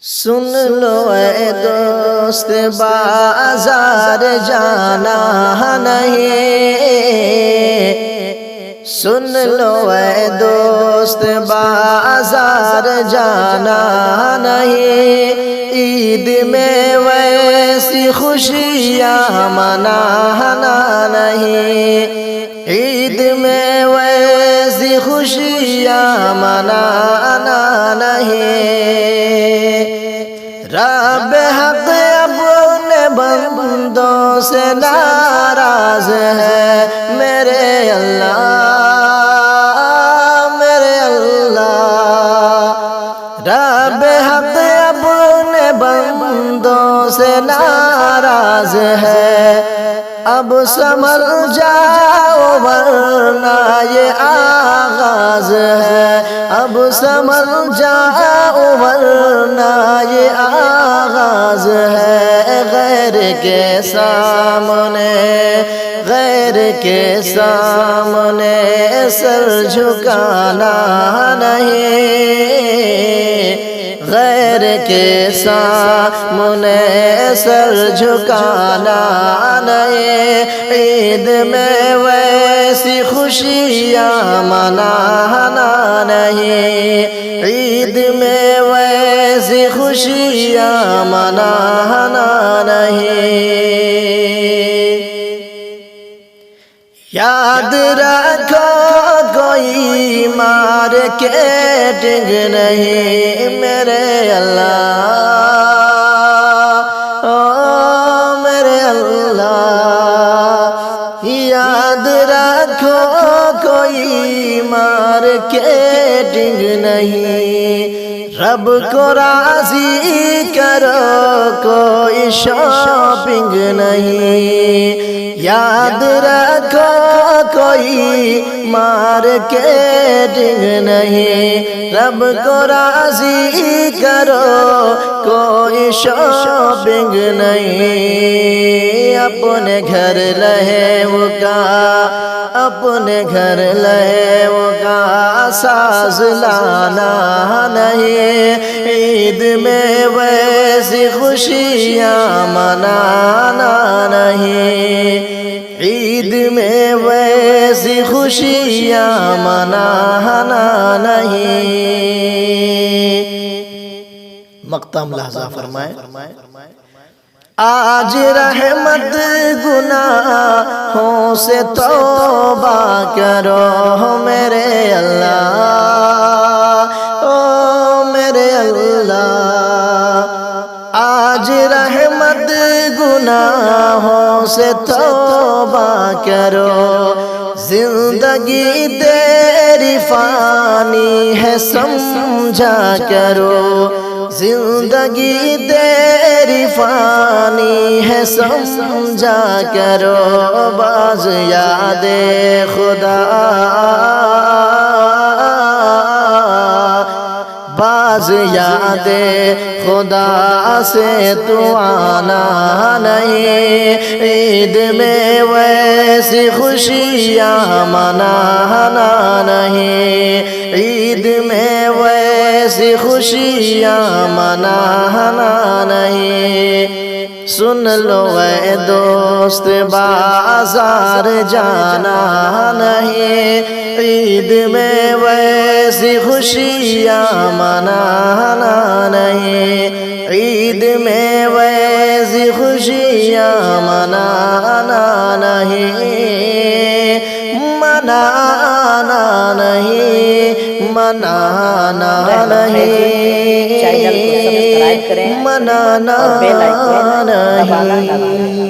सुन लो ए दोस्त बाजार जाना नहीं, सुन लो ए दोस्त बाजार जाना नहीं। ईद में वैसी खुशियाँ मनाना नहीं, ईद में वैसी खुशियाँ मनाना नहीं। रब हक अपने बंदों से नाराज है मेरे अल्लाह, मेरे अल्लाह। रब हक अपने बंदों से नाराज है, अब समझ जाओ वरना ये आगाज है, अब समझ जाओ वरना ये आगाज है। गैर के सामने, गैर के सामने सर झुकाना नहीं, गैर के सामने सर झुकाना नहीं। ईद में वैसी खुशियाँ मनाना नहीं, ईद में वैसी खुशियाँ मनाना नहीं। याद रखो कोई मार्केटिंग नहीं मेरे अल्लाह, ओ मेरे अल्लाह। याद रखो कोई मार्केटिंग नहीं, रब को राजी करो कोई शॉपिंग नहीं। याद रखो कोई मार्केटिंग नहीं, रब को राजी करो कोई शॉपिंग नहीं। अपने घर लहे वो का, अपने घर लहे वो का साज लाना नहीं। ईद में वैसी खुशियाँ मनाना नहीं, ईद में वैसी खुशियाँ मनाना नहीं। मक़तम लहज़ा फरमाए, आज रहमत गुनाहों से तौबा करो मेरे अल्लाह, ओ मेरे अल्लाह। आज रहमत गुनाहों से तौबा करो, जिंदगी तेरी फानी है समझा करो, जिंदगी तेरी फानी है समझा करो। बाज यादे खुदा, बाज यादे खुदा से तू आना नहीं। ईद में वैसी खुशियाँ मनाना नहीं, ईद में वैसी खुशियाँ मनाना नहीं। सुन लो ए दोस्त बाजार जाना नहीं, ईद में वैसी खुशियाँ मनाना नहीं, ईद में वैसी खुशियाँ मनाना नहीं, मनाना नहीं, मनाना नहीं, मनाना नहीं।